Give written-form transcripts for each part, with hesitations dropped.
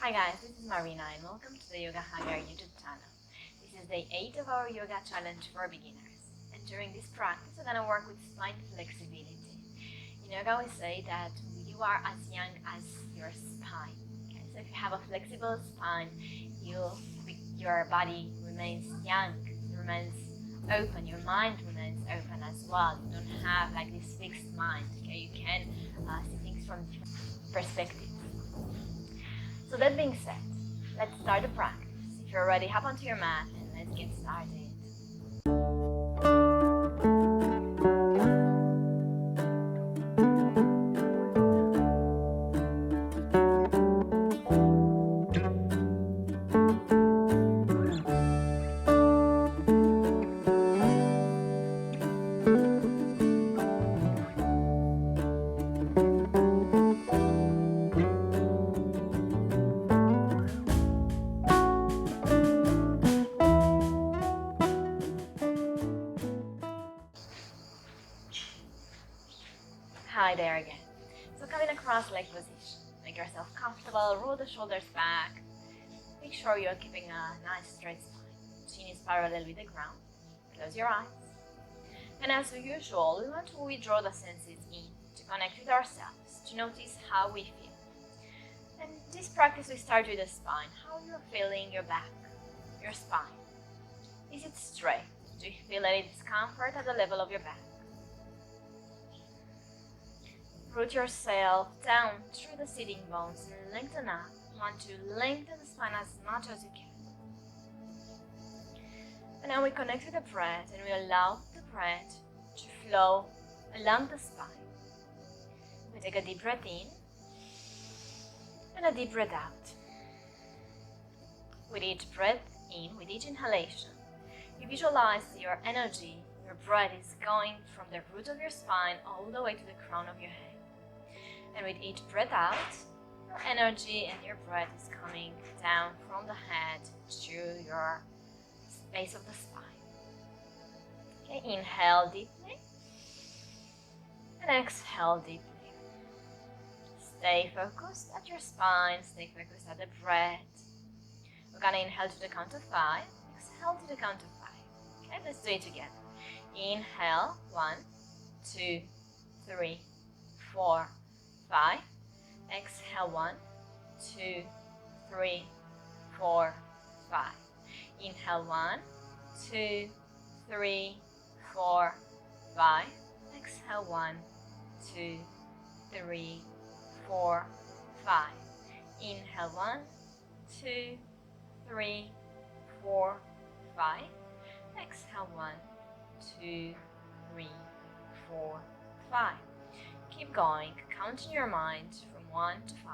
Hi guys, this is Marina and welcome to the Yoga Hagar YouTube channel. This is day 8 of our yoga challenge for beginners. And during this practice, we're going to work with spine flexibility. In yoga, we say that you are as young as your spine. Okay? So if you have a flexible spine, your body remains young, remains open, your mind remains open as well. You don't have like this fixed mind. Okay? You can see things from different perspectives. So that being said, let's start the practice. If you're ready, hop onto your mat and let's get started. Hi there again. So come in a cross-leg position. Make yourself comfortable, roll the shoulders back. Make sure you're keeping a nice straight spine. Chin is parallel with the ground. Close your eyes. And as usual, we want to withdraw the senses in, to connect with ourselves, to notice how we feel. And this practice we start with the spine. How you're feeling your back, your spine. Is it straight? Do you feel any discomfort at the level of your back? Root yourself down through the sitting bones and lengthen up. You want to lengthen the spine as much as you can. And now we connect with the breath and we allow the breath to flow along the spine. We take a deep breath in and a deep breath out. With each breath in, with each inhalation, you visualize your energy, your breath is going from the root of your spine all the way to the crown of your head. And with each breath out, your energy and your breath is coming down from the head to your base of the spine. Okay, inhale deeply and exhale deeply. Stay focused at your spine, stay focused at the breath. We're gonna inhale to the count of 5, exhale to the count of 5. Okay, let's do it together. Inhale, 1, 2, 3, 4, 5. Exhale, 1, 2, 3, 4, 5. Inhale, 1, 2, 3, 4, 5. Exhale, 1, 2, 3, 4, 5. Inhale, 1, 2, 3, 4, 5. Exhale, 1, 2, 3, 4, 5. Keep going, count in your mind from 1 to 5,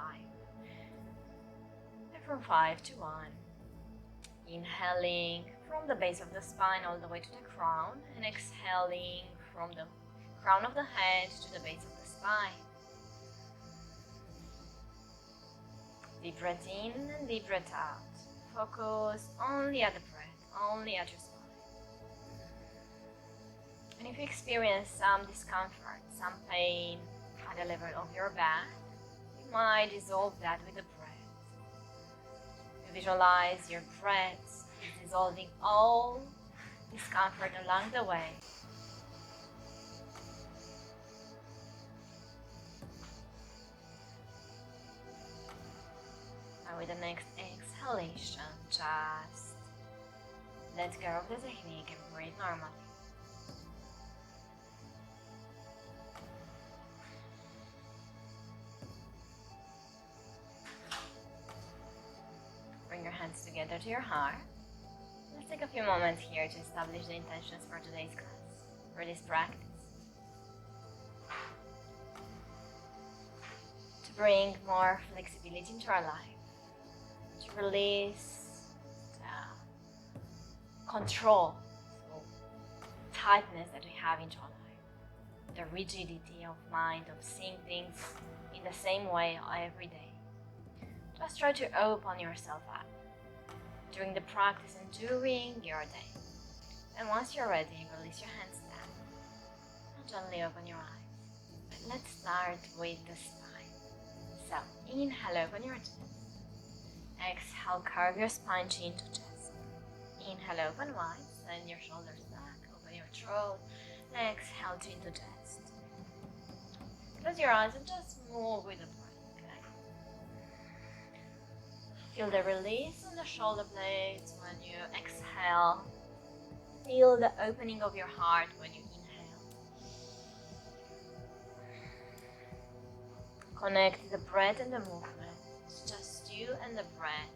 and from 5 to 1. Inhaling from the base of the spine all the way to the crown, and exhaling from the crown of the head to the base of the spine. Deep breath in and deep breath out. Focus only at the breath, only at your spine. And if you experience some discomfort, some pain at the level of your back, you might dissolve that with the breath. You visualize your breath dissolving all discomfort along the way. And with the next exhalation, just let go of the technique and breathe normally. Bring your hands together to your heart. Let's take a few moments here to establish the intentions for today's class, for this practice. To bring more flexibility into our life, to release the control, so tightness that we have into our life, the rigidity of mind, of seeing things in the same way every day. Just try to open yourself up during the practice and during your day. And once you're ready, release your hands down and gently open your eyes. But let's start with the spine. So, inhale, open your chest. Exhale, curve your spine, chin to chest. Inhale, open wide, send your shoulders back, open your throat. Exhale, chin to chest. Close your eyes and just move with the breath, okay? Feel the release in the shoulder blades when you exhale. Feel the opening of your heart when you inhale. Connect the breath and the movement. It's just you and the breath.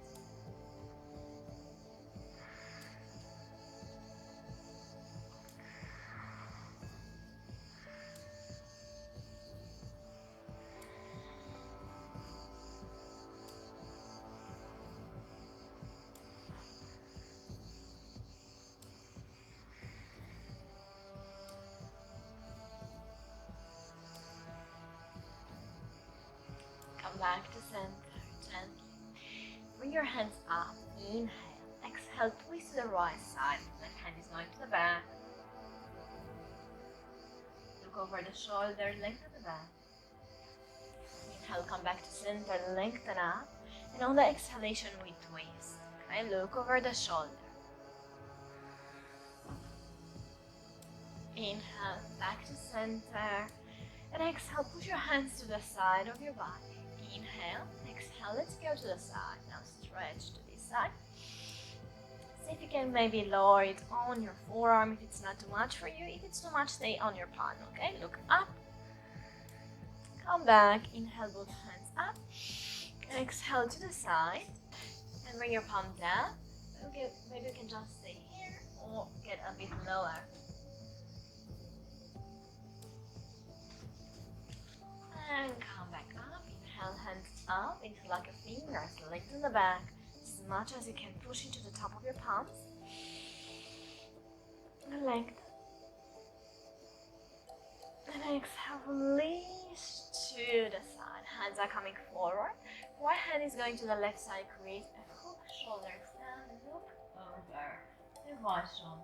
Come back to center, gently. Bring your hands up, inhale. Exhale, twist to the right side. Left hand is going to the back. Look over the shoulder, lengthen the back. Inhale, come back to center, lengthen up. And on the exhalation, we twist. Okay, look over the shoulder. Inhale, back to center. And exhale, push your hands to the side of your body. Inhale, exhale, let's go to the side. Now stretch to this side. See if you can maybe lower it on your forearm if it's not too much for you. If it's too much, stay on your palm, okay? Look up. Come back. Inhale, both hands up. Exhale to the side. And bring your palm down. Okay, maybe you can just stay here or get a bit lower. And come back up. Inhale, hands up into like a finger. Lengthen the back as much as you can. Push into the top of your palms. And lengthen. And exhale, release to the side. Hands are coming forward. Right hand is going to the left side. Create a hook. Shoulders down. Look over the right shoulder.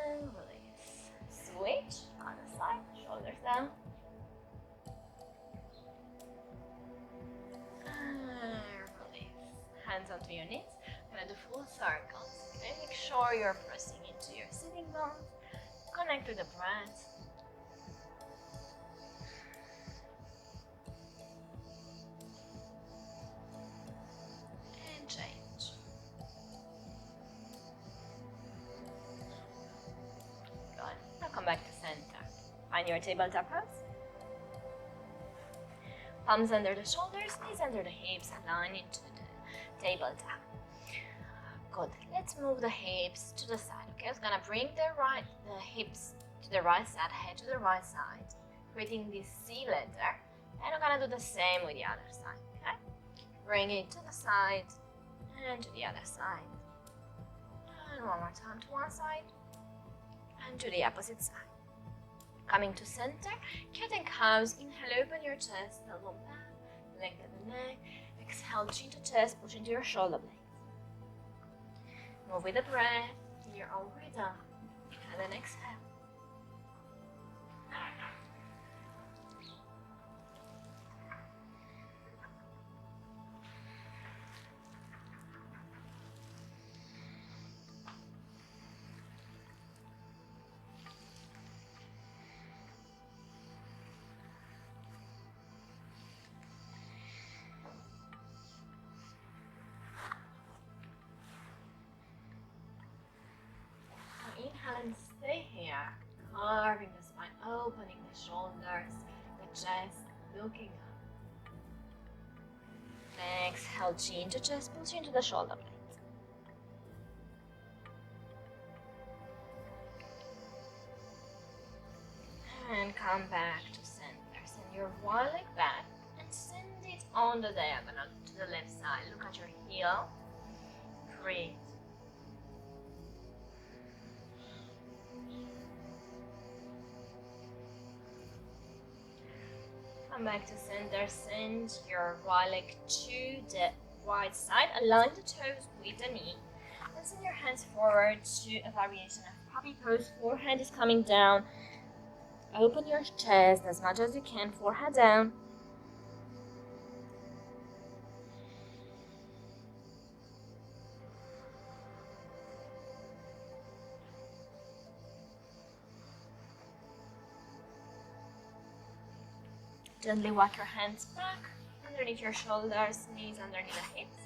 And release. Switch. Other side. Shoulders down. And release. Hands onto your knees. I'm going to do full circles. Okay? Make sure you're pressing into your sitting bones. Connect to the breath. And change. Good. Now come back to center. Find your tabletop pose. Palms under the shoulders, knees under the hips, align into the tabletop. Good. Let's move the hips to the side. Okay, I'm gonna bring the hips to the right side, head to the right side, creating this C letter. And I'm gonna do the same with the other side. Okay, bring it to the side and to the other side. And one more time to one side and to the opposite side. Coming to center, cat and cows. Inhale, open your chest, elbow back, lengthen the neck. Exhale, chin to chest, push into your shoulder blades. Move with the breath in your own rhythm, and then exhale. Inhale and stay here, carving the spine, opening the shoulders, the chest, looking up. Exhale, chin to chest, push into the shoulder blades. And come back to center. Send your one leg back and send it on the diagonal to the left side. Look at your heel. Breathe. Come back to center, send your right leg to the right side, align the toes with the knee, and send your hands forward to a variation of puppy pose. Forehead is coming down, open your chest as much as you can, forehead down, Gently walk your hands back underneath your shoulders, knees underneath the hips.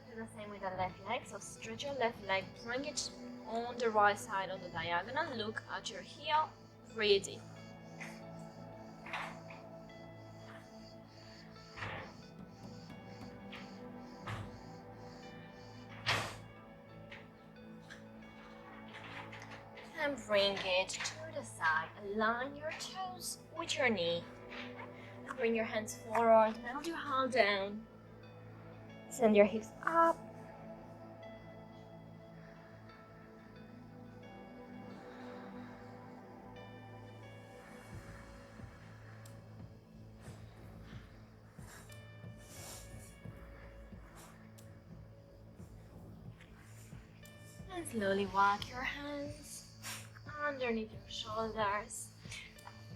Do the same with the left leg. So stretch your left leg, bring it on the right side on the diagonal. Look at your heel. Breathe in. And bring it to the side. Align your toes with your knee. Bring your hands forward. Melt your heart down. Send your hips up. And slowly walk your hands underneath your shoulders.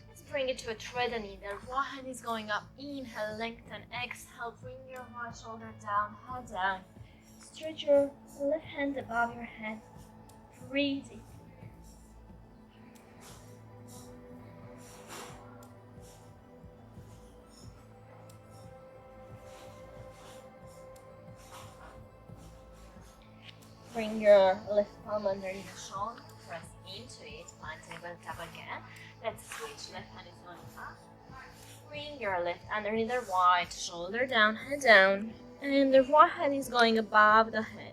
Let's bring it to a thread and needle. Right hand is going up. Inhale, lengthen. Exhale, bring your right shoulder down, head down. Stretch your left hand above your head. Breathe in. Bring your left palm underneath the shoulder, press into it, find tabletop again. Let's switch, left hand is going up. Bring your left underneath the right, shoulder down, head down. And the right hand is going above the head.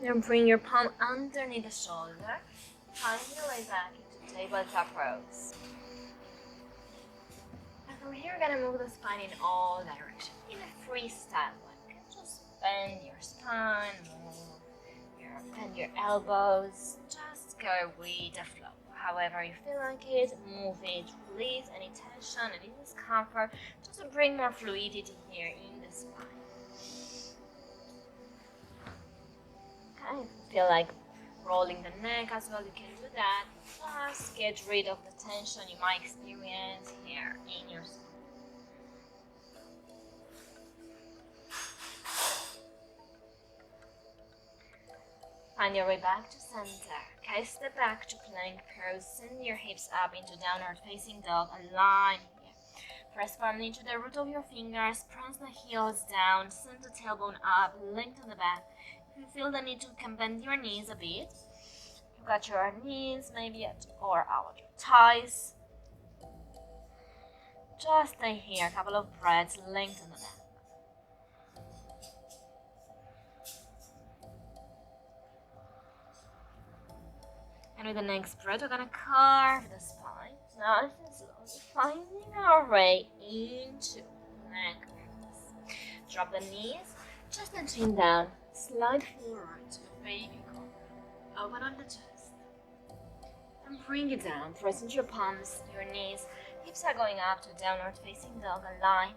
Now bring your palm underneath the shoulder. Find your way back into tabletop pose. And from here, we're gonna move the spine in all directions in a freestyle way. Just bend your spine, bend your elbows. Just go with the flow. However you feel like it, move it, release any tension, any discomfort, just to bring more fluidity here in the spine. Okay, if you feel like rolling the neck as well, you can do that. Just get rid of the tension you might experience here in your spine. Find your way back to center. Okay, step back to plank pose. Send your hips up into downward facing dog. Align here. Press firmly into the root of your fingers. Press the heels down. Send the tailbone up. Lengthen the back. If you feel the need to, you can bend your knees a bit. You've got your knees maybe or out your thighs. Just stay here. A couple of breaths. Lengthen the back. And with the next breath, we're gonna carve the spine. Nice and slowly, finding our way into neck press. Drop the knees, just the chin down. Slide forward to a baby cobra. Open up the chest. And bring it down. Press into your palms, your knees. Hips are going up to downward facing dog. Align.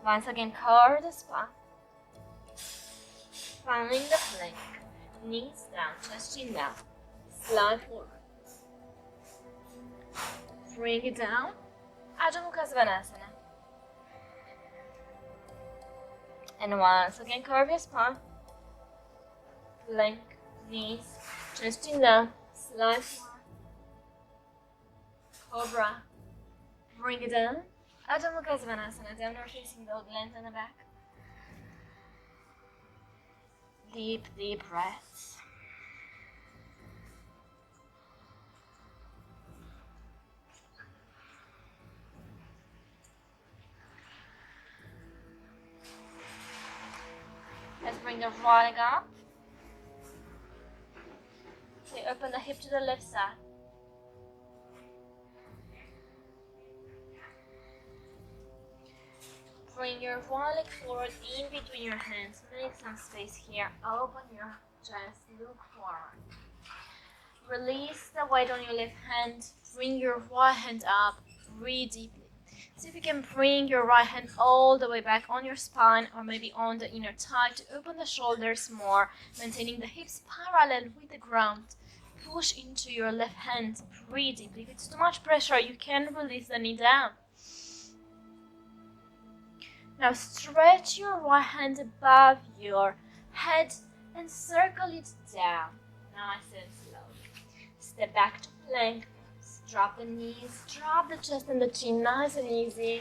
Once again, carve the spine. Finding the plank. Knees down, chest chin down. Slide forward. Bring it down. Adho Mukha Svanasana. And once again, curve your spine. Plank, knees, chest chin down. Slide forward. Cobra. Bring it down. Adho Mukha Svanasana. Downward facing dog. Lengthen the back. Deep, deep breaths. Let's bring the right leg up. Okay, open the hip to the left side. Bring your right leg forward in between your hands. Make some space here. Open your chest. Look forward. Release the weight on your left hand. Bring your right hand up. Breathe deeply. See if you can bring your right hand all the way back on your spine or maybe on the inner thigh to open the shoulders more, maintaining the hips parallel with the ground. Push into your left hand. Breathe deeply. If it's too much pressure, you can release the knee down. Now stretch your right hand above your head and circle it down, nice and slowly. Step back to plank, drop the knees, drop the chest and the chin, nice and easy.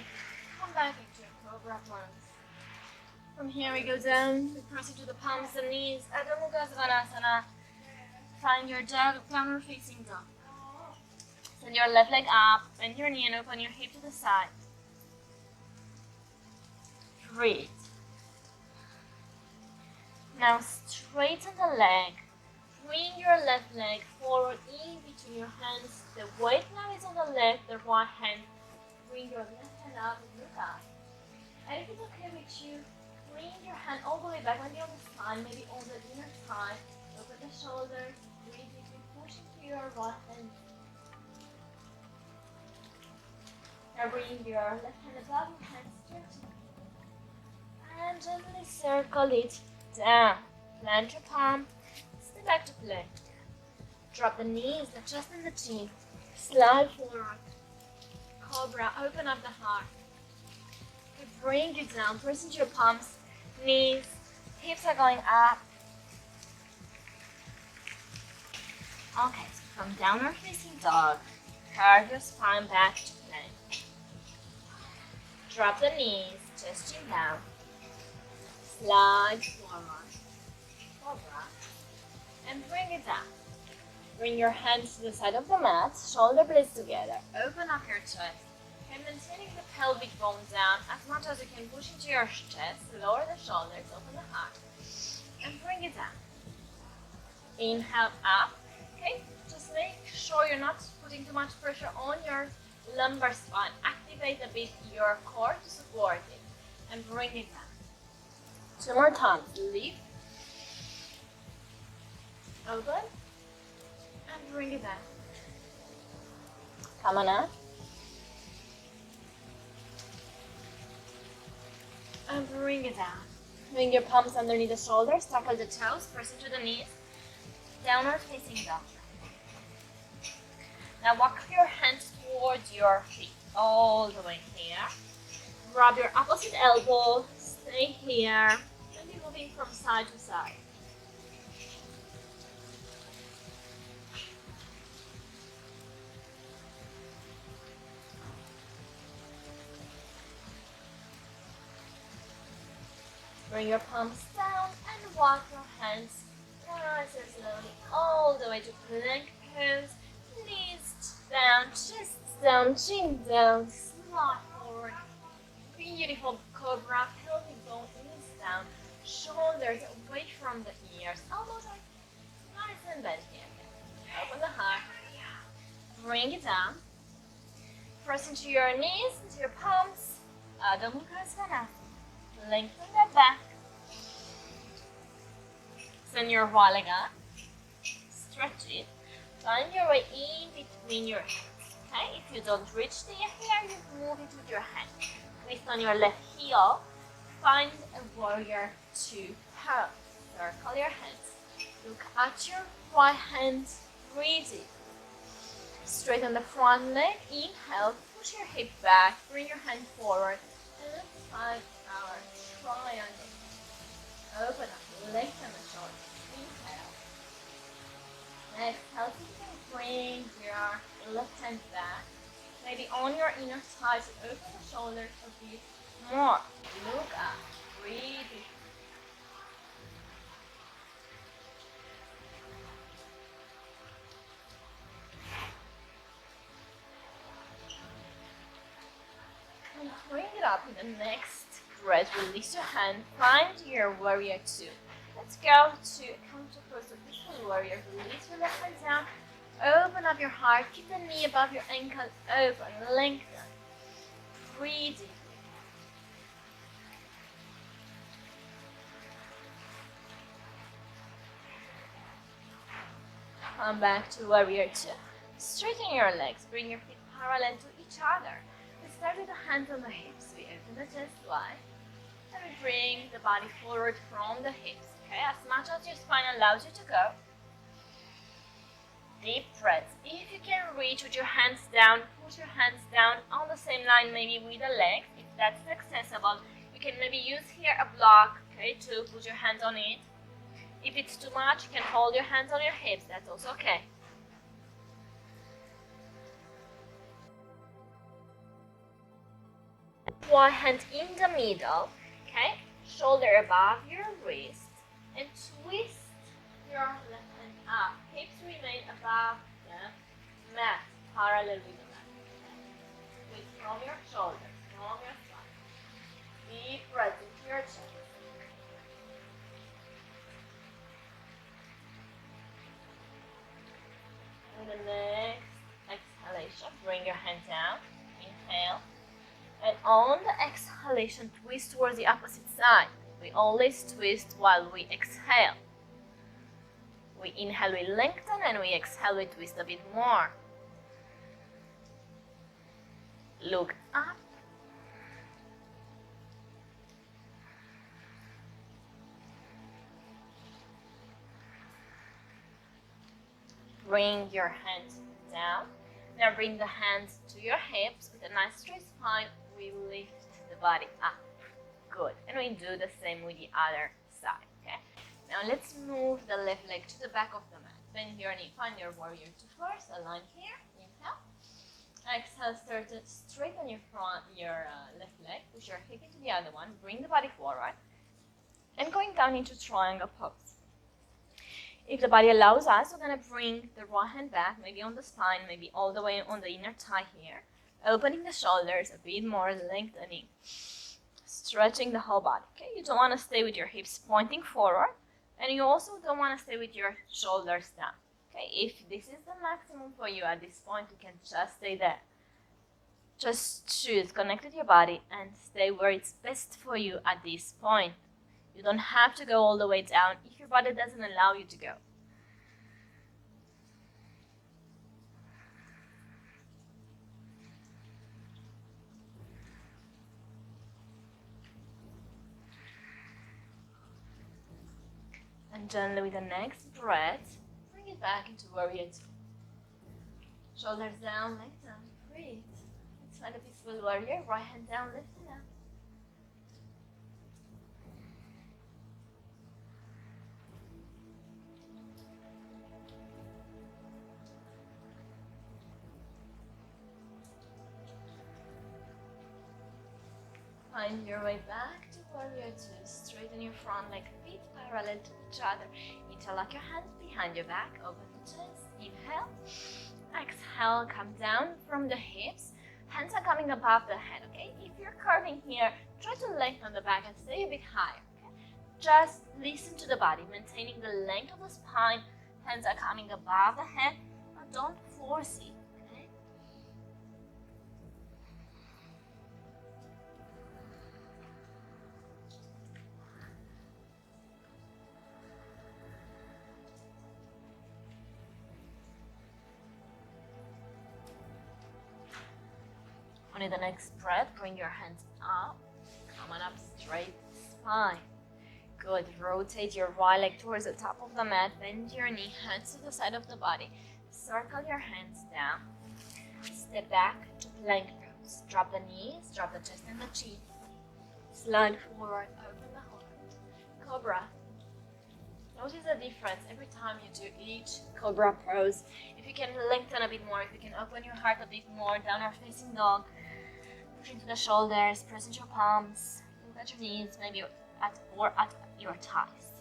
Come back into your cobra pose. From here we go down, we press into the palms and knees, Adho Mukha Svanasana. Find your downward facing dog. Send your left leg up, bend your knee and open your hip to the side. Breathe. Now straighten the leg. Bring your left leg forward in between your hands. The weight now is on the left, the right hand. Bring your left hand up and look up. And if it's okay with you, bring your hand all the way back, maybe on the side, maybe on the inner thigh. Open the shoulders. Breathe deeply, push into your right hand. Now bring your left hand above your hand, stretch it. And gently circle it down. Plant your palm. Step back to plank. Drop the knees, the chest and the chin. Slide forward. Cobra, open up the heart. Okay, bring it down. Press into your palms, knees, hips are going up. Okay, so from downward facing dog, curve your spine back to plank. Drop the knees, chest chin down. Slide forward, cobra, and bring it down. Bring your hands to the side of the mat, shoulder blades together. Open up your chest. And maintaining the pelvic bone down as much as you can, push into your chest, lower the shoulders, open the heart, and bring it down. Inhale up. Okay, just make sure you're not putting too much pressure on your lumbar spine. Activate a bit your core to support it, and bring it down. 2 more times. Lift, open, and bring it down. Come on up. And bring it down. Bring your palms underneath the shoulders, tackle the toes, press into the knees. Downward facing dog. Now walk your hands towards your feet, all the way here. Grab your opposite elbow, stay here, and be moving from side to side. Bring your palms down and walk your hands nice and slowly all the way to plank pose. Knees down, chest down, chin down, slide forward. Beautiful cobra, pelvic bone, knees down, shoulders away from the ears, elbows are nice and bent here. Open the heart, bring it down. Press into your knees, into your palms. Adho Mukha Svanasana. Lengthen the back. Send your right leg up. Stretch it. Find your way in between your hands. Okay? If you don't reach the hair, you move it with your hand. Lift on your left heel. Find a warrior 2 pose. Circle your hands. Look at your right hand. Breathe it. Straighten the front leg. Inhale. Push your hip back. Bring your hand forward. And find our triangle. Open up, lengthen the shoulders. Inhale. Exhale, you can bring your left hand back. Maybe on your inner thighs, open the shoulders a bit more. Look up, breathe. And bring it up in the next breath. Release your hand, find your warrior 2. Let's go to counter pose of peaceful warrior. Release your left hand down, open up your heart, keep the knee above your ankle open, lengthen. Breathe deeply. Come back to warrior 2. Straighten your legs, bring your feet parallel to each other. We start with the hands on the hips. We open the chest wide. And we bring the body forward from the hips. Okay, as much as your spine allows you to go. Deep breaths. If you can reach with your hands down, push your hands down on the same line, maybe with the legs. If that's accessible, you can maybe use here a block, okay, to put your hands on it. If it's too much, you can hold your hands on your hips, that's also okay. One hand in the middle, okay, shoulder above your wrist, and twist your left hand up. Hips remain above the mat, parallel with the mat. Twist from your shoulders, from your spine. Deep breath into your chest. And the next exhalation, bring your hand down. Inhale. And on the exhalation, twist towards the opposite side. We always twist while we exhale. We inhale, we lengthen, and we exhale, we twist a bit more. Look up. Bring your hands down. Now bring the hands to your hips with a nice straight spine. We lift the body up. Good. And we do the same with the other side. Okay. Now let's move the left leg to the back of the mat. Bend your knee. Find your warrior two first. Align here. Inhale. Exhale. Start to straighten your left leg. Push your hip into the other one. Bring the body forward. And going down into triangle pose. If the body allows us, we're going to bring the right hand back, maybe on the spine, maybe all the way on the inner thigh here. Opening the shoulders a bit more, lengthening. Stretching the whole body. Okay, you don't want to stay with your hips pointing forward, and you also don't want to stay with your shoulders down. Okay, if this is the maximum for you at this point, you can just stay there. Just choose, connect with your body, and stay where it's best for you at this point. You don't have to go all the way down if your body doesn't allow you to go. And gently with the next breath, bring it back into warrior two. Shoulders down, legs down, breathe. Let's find a peaceful warrior, right hand down, lift it up. Find your way back to warrior two. Straighten your front leg, feet parallel to each other. Interlock your hands behind your back, open the chest. Inhale. Exhale, come down from the hips. Hands are coming above the head, okay? If you're curving here, try to lengthen the back and stay a bit higher, okay? Just listen to the body, maintaining the length of the spine. Hands are coming above the head, but don't force it. On the next breath, bring your hands up. Come on up, straight spine. Good. Rotate your right leg towards the top of the mat. Bend your knee, hands to the side of the body. Circle your hands down. Step back to plank pose. Drop the knees, drop the chest and the chin. Slide forward, open the heart. Cobra. Notice the difference every time you do each cobra pose. If you can lengthen a bit more, if you can open your heart a bit more, downward facing dog. Push into the shoulders, press into your palms, look at your knees, maybe at your thighs.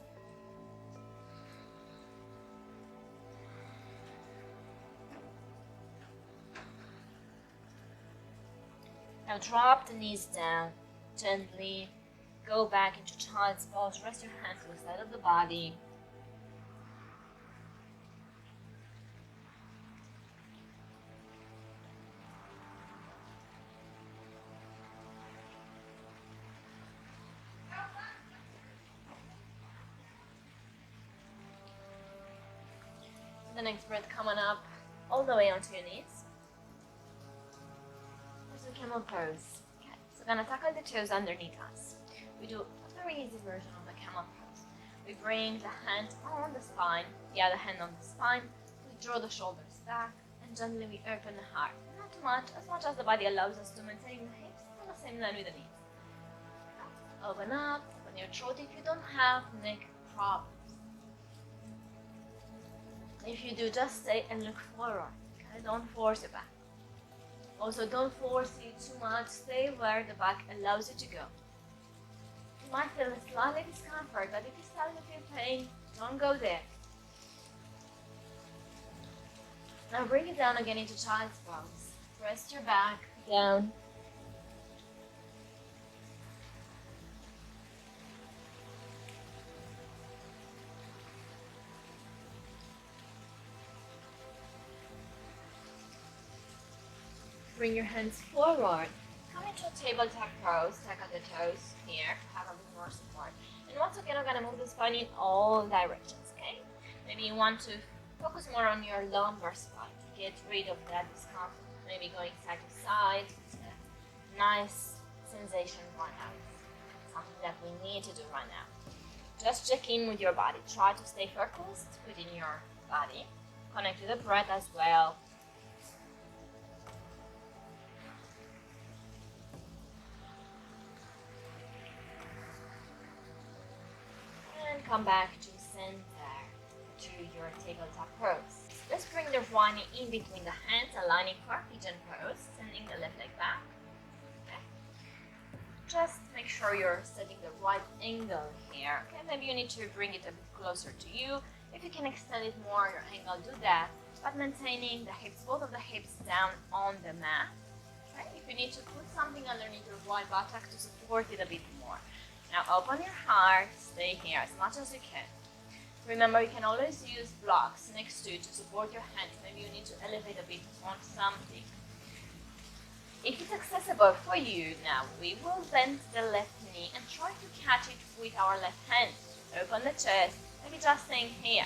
Now drop the knees down, gently go back into child's pose, rest your hands to the side of the body. The next breath, coming up all the way onto your knees. There's a camel pose. Okay, so we're gonna tackle the toes underneath us. We do a very easy version of the camel pose. We bring the hand on the spine, the other hand on the spine. We draw the shoulders back, and gently we open the heart. Not too much, as the body allows us to maintain the hips on the same line with the knees. Open up, open your throat if you don't have neck problems. If you do, just stay and look forward. Okay? Don't force it back. Also, don't force it too much. Stay where the back allows you to go. You might feel a slightly discomfort, but if you start to feel pain, don't go there. Now bring it down again into child's pose. Press your back down. Bring your hands forward. Come into a tabletop pose. Tackle the toes here. Have a bit more support. And once again, I'm going to move the spine in all directions, okay? Maybe you want to focus more on your lumbar spine. Get rid of that discomfort. Maybe going side to side. Nice sensation right now. Something that we need to do right now. Just check in with your body. Try to stay focused within your body. Connect to the breath as well. Come back to center, to your tabletop pose. Let's bring the right knee in between the hands, aligning for pigeon pose, sending the left leg back. Okay. Just make sure you're setting the right angle here. Okay, maybe you need to bring it a bit closer to you. If you can extend it more, your angle, do that. But maintaining the hips, both of the hips down on the mat. Okay. If you need to put something underneath your right buttock to support it a bit more. Now open your heart, stay here as much as you can. Remember, you can always use blocks next to support your hands. Maybe you need to elevate a bit on something. If it's accessible for you now, we will bend the left knee and try to catch it with our left hand. Open the chest, maybe just staying here.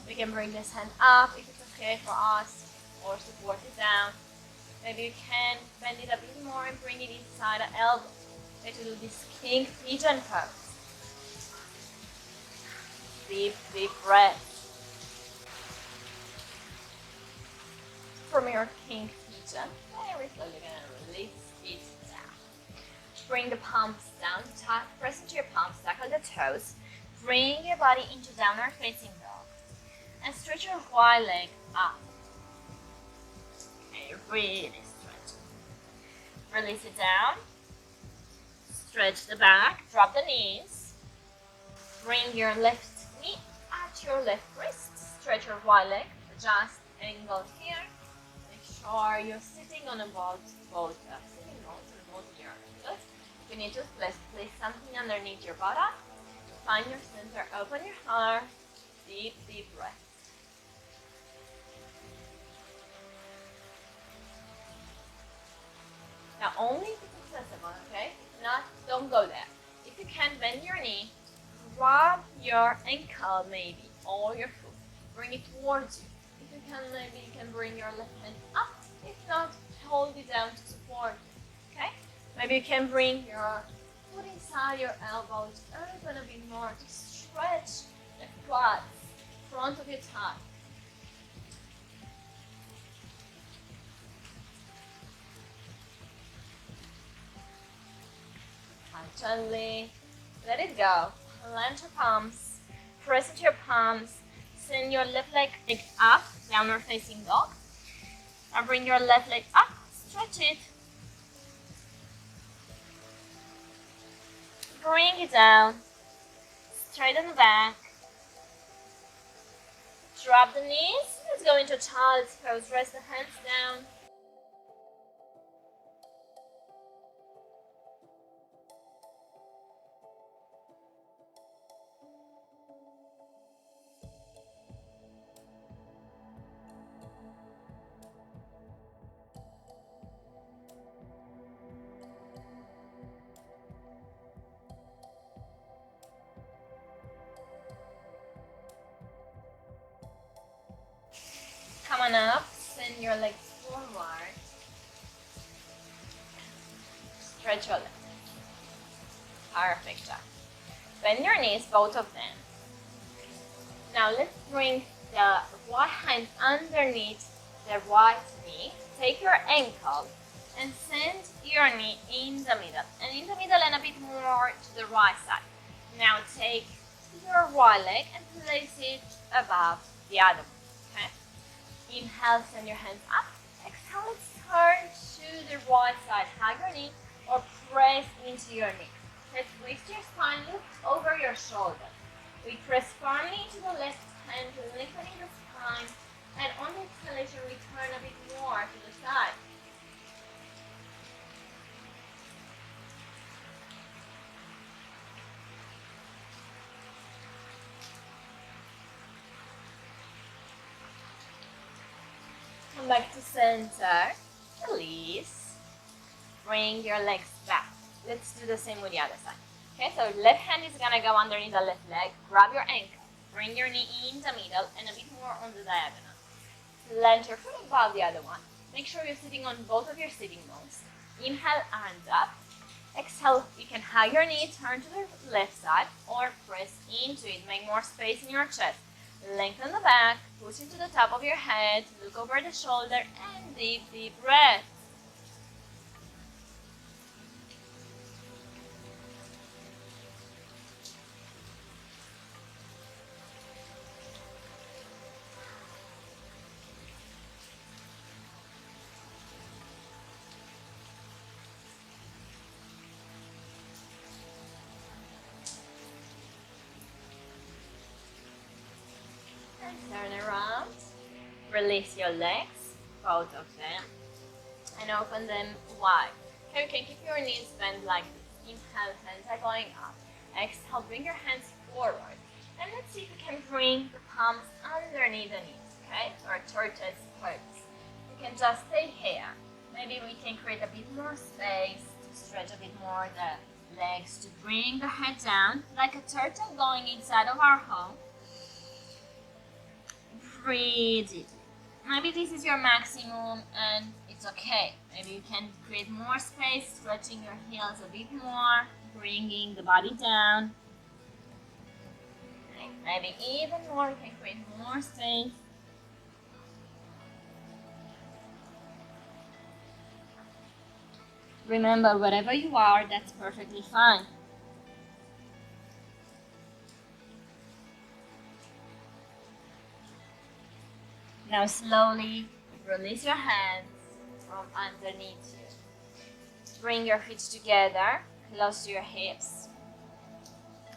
We can bring this hand up if it's okay for us, or support it down. Maybe you can bend it a bit more and bring it inside the elbow. Try to do this king pigeon pose. Deep, deep breath. From your king pigeon, very slowly you're gonna release it down. Bring the palms down, press into your palms, tackle the toes. Bring your body into downward facing dog. And stretch your right leg up. Okay, really stretch. Release it down. Stretch the back, drop the knees. Bring your left knee at your left wrist. Stretch your right leg, adjust angle here. Make sure you're sitting on a sitting bones on both of your ankles. If you need to place something underneath your buttock, find your center, open your heart, deep, deep breath. Now only if it's accessible, okay? Not, don't go there. If you can, bend your knee, grab your ankle maybe, or your foot. Bring it towards you. If you can, maybe you can bring your left hand up. If not, hold it down to support. Okay? Maybe you can bring your foot inside your elbows, open a bit more to stretch the quads, front of your thigh. Gently let it go. Plant your palms, press into your palms, send your left leg up, downward facing dog. Now bring your left leg up, stretch it. Bring it down, straighten the back. Drop the knees, let's go into child's pose, rest the hands down. Come on up, send your legs forward. Stretch your legs. Perfect job. Bend your knees, both of them. Now let's bring the right hand underneath the right knee. Take your ankle, and send your knee in the middle, and a bit more to the right side. Now take your right leg and place it above the other one. Okay? Inhale, send your hands up. Exhale, let's turn to the right side. Hug your knee or press into your knee. Okay, twist your spine, look over your shoulder. We press firmly into the left hand, lengthening the spine, and on the exhalation, we turn a bit more to the side. Come back to center. Release. Bring your legs back. Let's do the same with the other side. Okay, so left hand is gonna go underneath the left leg. Grab your ankle. Bring your knee in the middle and a bit more on the diagonal. Plant your foot above the other one. Make sure you're sitting on both of your sitting bones. Inhale, arms up. Exhale, you can hug your knee, turn to the left side, or press into it. Make more space in your chest. Lengthen the back, push into the top of your head, look over the shoulder, and deep, deep breath. Turn around, release your legs, both of them, and open them wide. Okay, you can keep your knees bent like this. Inhale, hands are going up. Exhale, bring your hands forward. And let's see if you can bring the palms underneath the knees, okay? Or tortoise pose. You can just stay here. Maybe we can create a bit more space to stretch a bit more the legs, to bring the head down like a turtle going inside of our home. Breathe it. Maybe this is your maximum and it's okay. Maybe you can create more space, stretching your heels a bit more, bringing the body down. Maybe even more, you can create more space. Remember, wherever you are, that's perfectly fine. Now slowly release your hands from underneath you. Bring your feet together, close to your hips.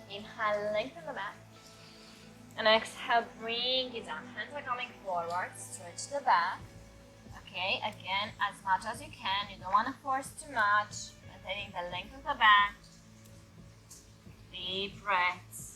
Inhale, lengthen the back. And exhale, bring it down. Hands are coming forward, stretch the back. Okay, again, as much as you can. You don't want to force too much. Maintaining the length of the back. Deep breaths.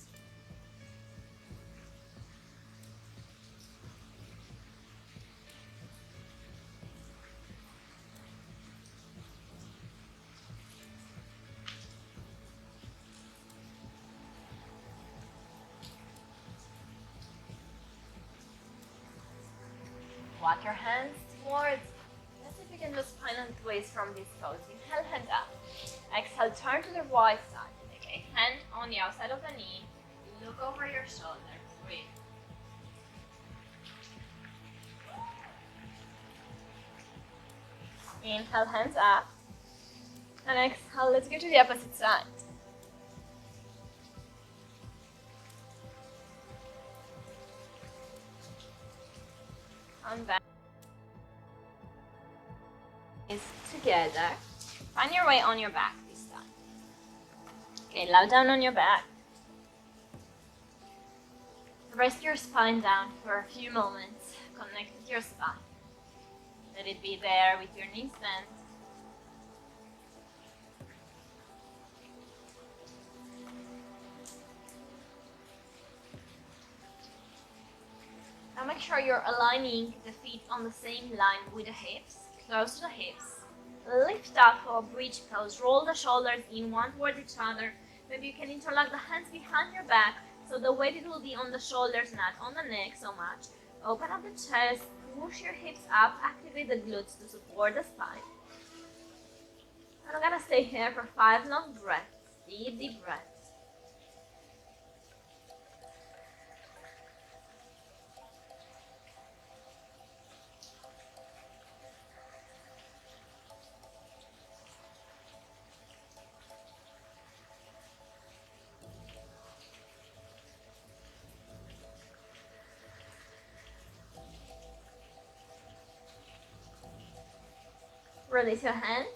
Walk your hands towards. Let's see if you can just final twist from this pose. Inhale, hand up. Exhale, turn to the right side. Okay, hand on the outside of the knee. Look over your shoulder. Breathe. Inhale, hands up. And exhale, let's go to the opposite side. On back. Is together. Find your way on your back this time. Okay, lie down on your back. Rest your spine down for a few moments. Connect with your spine. Let it be there with your knees bent. Now make sure you're aligning the feet on the same line with the hips, close to the hips. Lift up for a bridge pose. Roll the shoulders in one toward each other. Maybe you can interlock the hands behind your back so the weight it will be on the shoulders, not on the neck so much. Open up the chest, push your hips up, activate the glutes to support the spine. And I'm gonna stay here for 5 long breaths. Deep, deep breaths. Release your hands,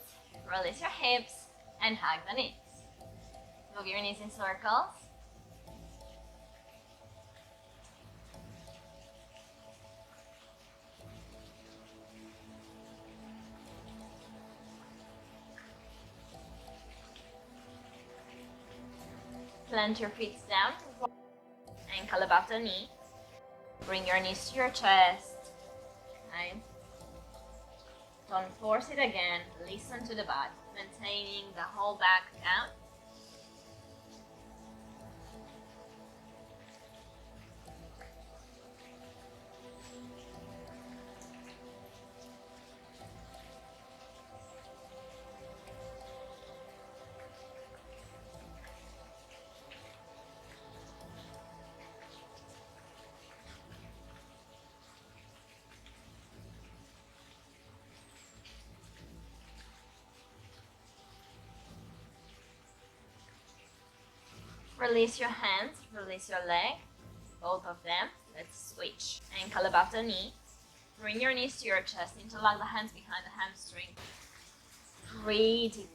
release your hips, and hug the knees. Move your knees in circles. Plant your feet down, ankle above the knee. Bring your knees to your chest. Okay. Don't force it again. Listen to the body, maintaining the whole back down. Release your hands, release your leg, both of them. Let's switch. Ankle above the knee. Bring your knees to your chest, interlock the hands behind the hamstring. Breathe deep.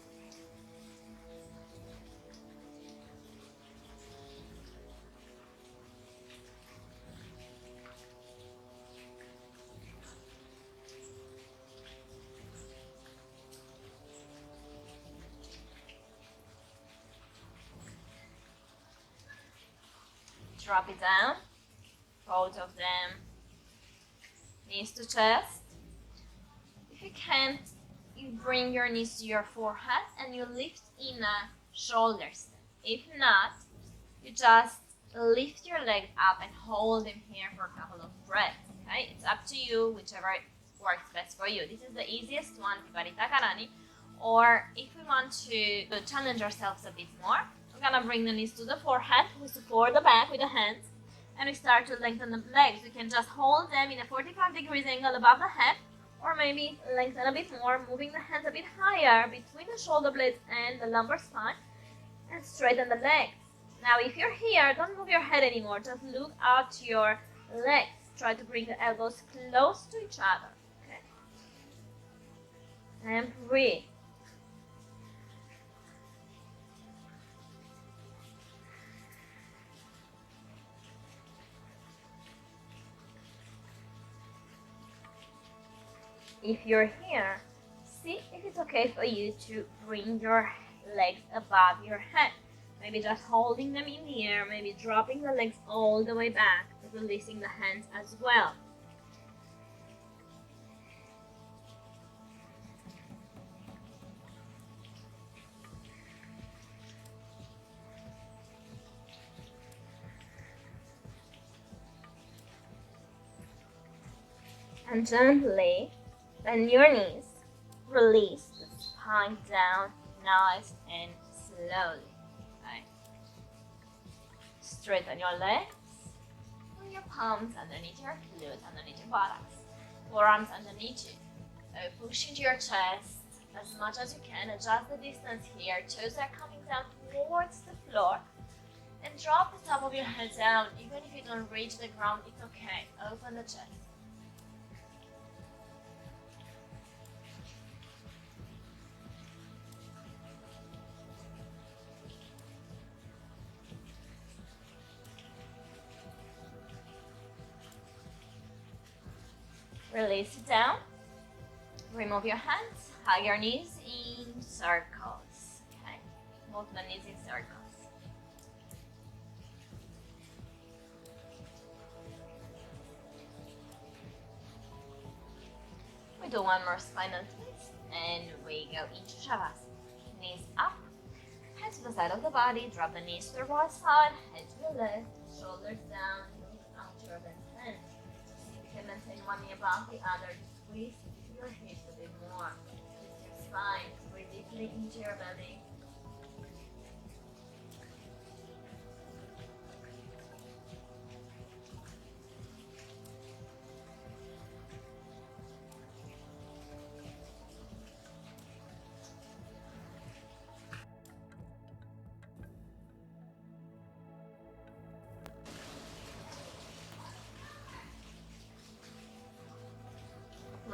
Drop it down, both of them, knees to chest. If you can't, you bring your knees to your forehead and you lift in a shoulder step. If not, you just lift your leg up and hold them here for a couple of breaths. Okay, it's up to you, whichever works best for you. This is the easiest one, Viparita Karani. Or if we want to challenge ourselves a bit more, we're gonna bring the knees to the forehead. We support the back with the hands, and we start to lengthen the legs. You can just hold them in a 45 degrees angle above the head, or maybe lengthen a bit more, moving the hands a bit higher between the shoulder blades and the lumbar spine, and straighten the legs. Now, if you're here, don't move your head anymore. Just look out to your legs. Try to bring the elbows close to each other. Okay, and breathe. If you're here, see if it's okay for you to bring your legs above your head. Maybe just holding them in the air, maybe dropping the legs all the way back, releasing the hands as well. And gently bend your knees, release the spine down, nice and slowly. Okay. Straighten your legs, put your palms underneath your glutes, underneath your buttocks, forearms underneath you. So push into your chest as much as you can, adjust the distance here, toes are coming down towards the floor, and drop the top of your head down. Even if you don't reach the ground, it's okay. Open the chest. Release it down. Remove your hands. Hug your knees in circles. Okay, move the knees in circles. We do one more spinal twist, and we go into Shavasana. Knees up, head to the side of the body. Drop the knees to the right side, head to the left, shoulders down. Look out your bent hands. You can maintain one knee above the other. Squeeze your hips a bit more. Twist your spine. Breathe deeply into your belly.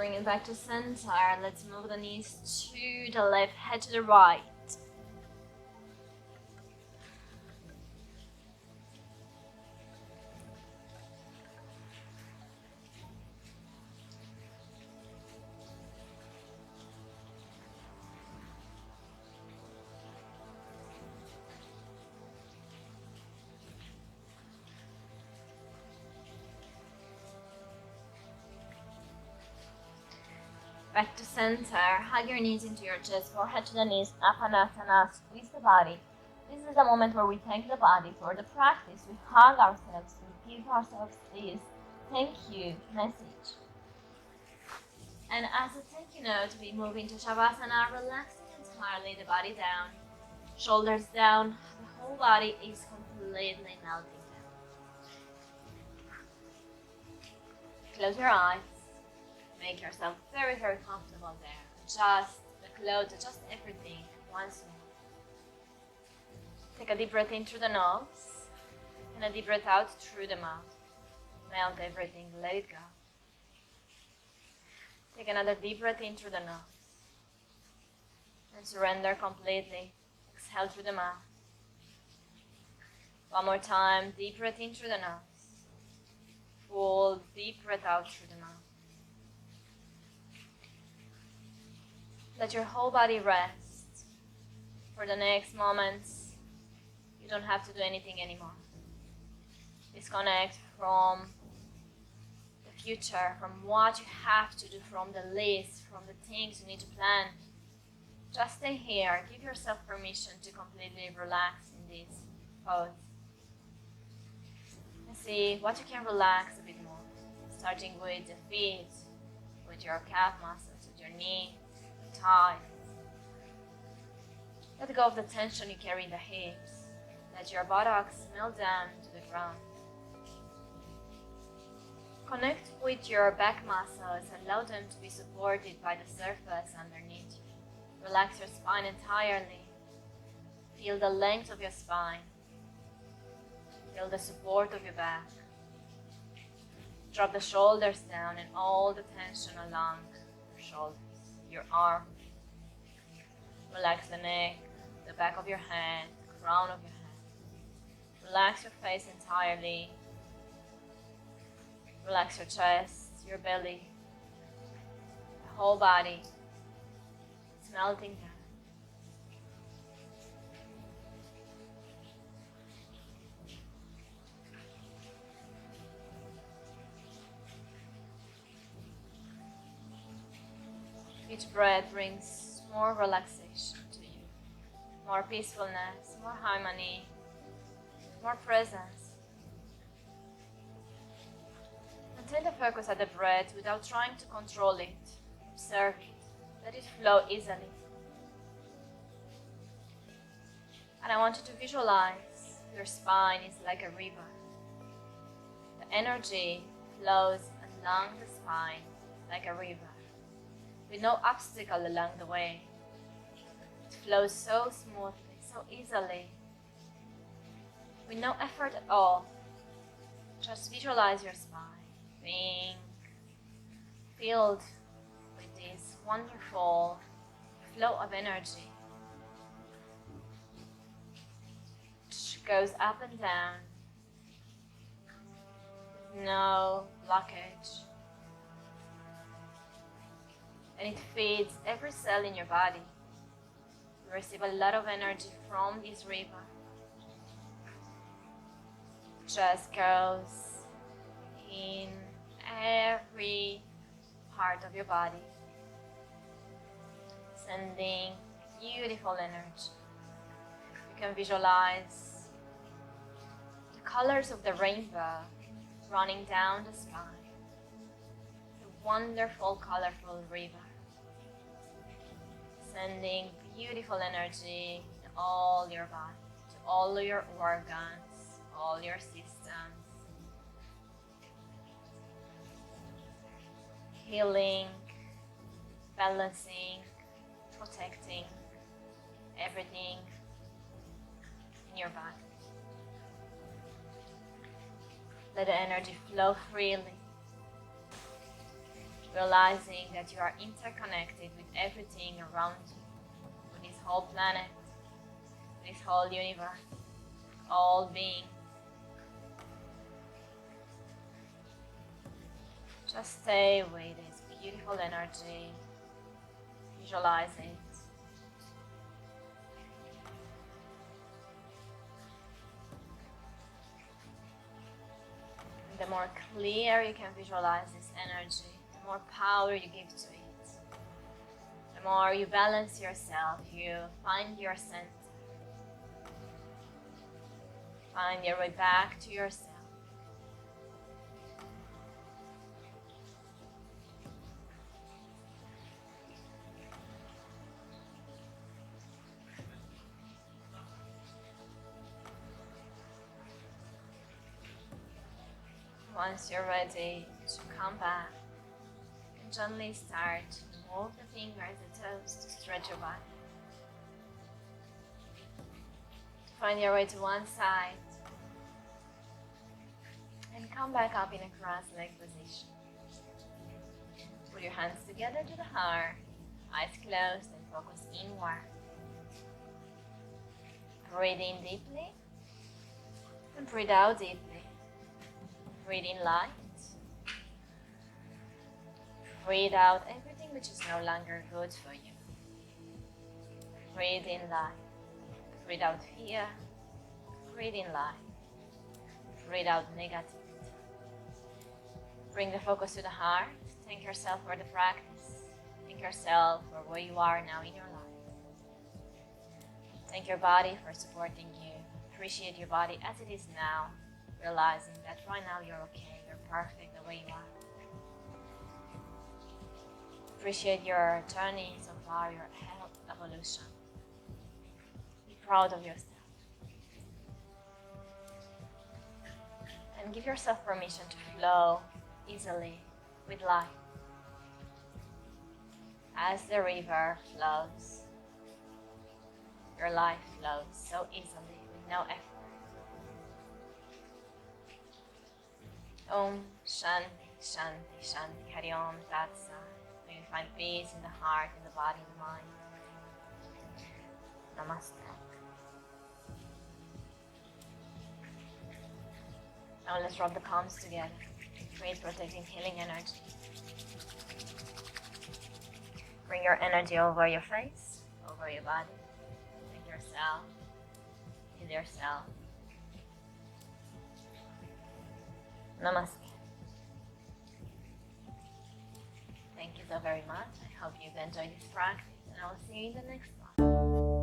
bring it back to center. Let's move the knees to the left, head to the right. Back to center, hug your knees into your chest, forehead to the knees, Apanasana, squeeze the body. This is the moment where we thank the body for the practice. We hug ourselves, we give ourselves this thank you message. And as a thank you note, we move into Shavasana, relaxing entirely the body down, shoulders down, the whole body is completely melting down. Close your eyes. Make yourself very, very comfortable there. Adjust the clothes, adjust everything once more. Take a deep breath in through the nose and a deep breath out through the mouth. Melt everything, let it go. Take another deep breath in through the nose and surrender completely. Exhale through the mouth. One more time, deep breath in through the nose. Full deep breath out through the mouth. Let your whole body rest. For the next moments, you don't have to do anything anymore. Disconnect from the future, from what you have to do, from the list, from the things you need to plan. Just stay here. Give yourself permission to completely relax in this pose. And see what you can relax a bit more. Starting with the feet, with your calf muscles, with your knees. Thighs. Let go of the tension you carry in the hips. Let your buttocks melt down to the ground. Connect with your back muscles and allow them to be supported by the surface underneath you. Relax your spine entirely. Feel the length of your spine. Feel the support of your back. Drop the shoulders down and all the tension along your shoulders. Your arm. Relax the neck, the back of your head, the crown of your head. Relax your face entirely. Relax your chest, your belly, the whole body. It's melting down. Each breath brings more relaxation to you, more peacefulness, more harmony, more presence. Maintain the focus at the breath without trying to control it. Observe it. Let it flow easily. And I want you to visualize your spine is like a river. The energy flows along the spine like a river, with no obstacle along the way. It flows so smoothly, so easily, with no effort at all. Just visualize your spine being filled with this wonderful flow of energy, which goes up and down, with no blockage. And it feeds every cell in your body. You receive a lot of energy from this river. It just goes in every part of your body, sending beautiful energy. You can visualize the colors of the rainbow running down the spine. A wonderful, colorful river, sending beautiful energy to all your body, to all your organs, all your systems, healing, balancing, protecting everything in your body. Let the energy flow freely. realizing that you are interconnected with everything around you, with this whole planet, this whole universe, all being. Just stay with this beautiful energy, visualize it. And the more clear you can visualize this energy, the more power you give to it. The more you balance yourself, you find your center. Find your way back to yourself. Once you're ready to come back, you can gently start to move the fingers and toes to stretch your body. Find your way to one side and come back up in a cross-legged position. Put your hands together to the heart, eyes closed, and focus inward. Breathe in deeply and breathe out deeply. Breathe in light. Breathe out everything which is no longer good for you. Breathe in light. Breathe out fear. Breathe in light. Breathe out negativity. Bring the focus to the heart. Thank yourself for the practice. Thank yourself for where you are now in your life. Thank your body for supporting you. Appreciate your body as it is now, realizing that right now you're okay, you're perfect the way you are. Appreciate your journey so far, your health evolution. Be proud of yourself. And give yourself permission to flow easily with life. As the river flows, your life flows so easily with no effort. Om Shanti Shanti Shanti Hari Om Tat Sat. May you find peace in the heart, in the body, in the mind. Namaste. Now let's rub the palms together. Create protecting healing energy. Bring your energy over your face, over your body. Thank yourself. Heal yourself. Namaste. Thank you so very much. I hope you've enjoyed this practice, and I will see you in the next one.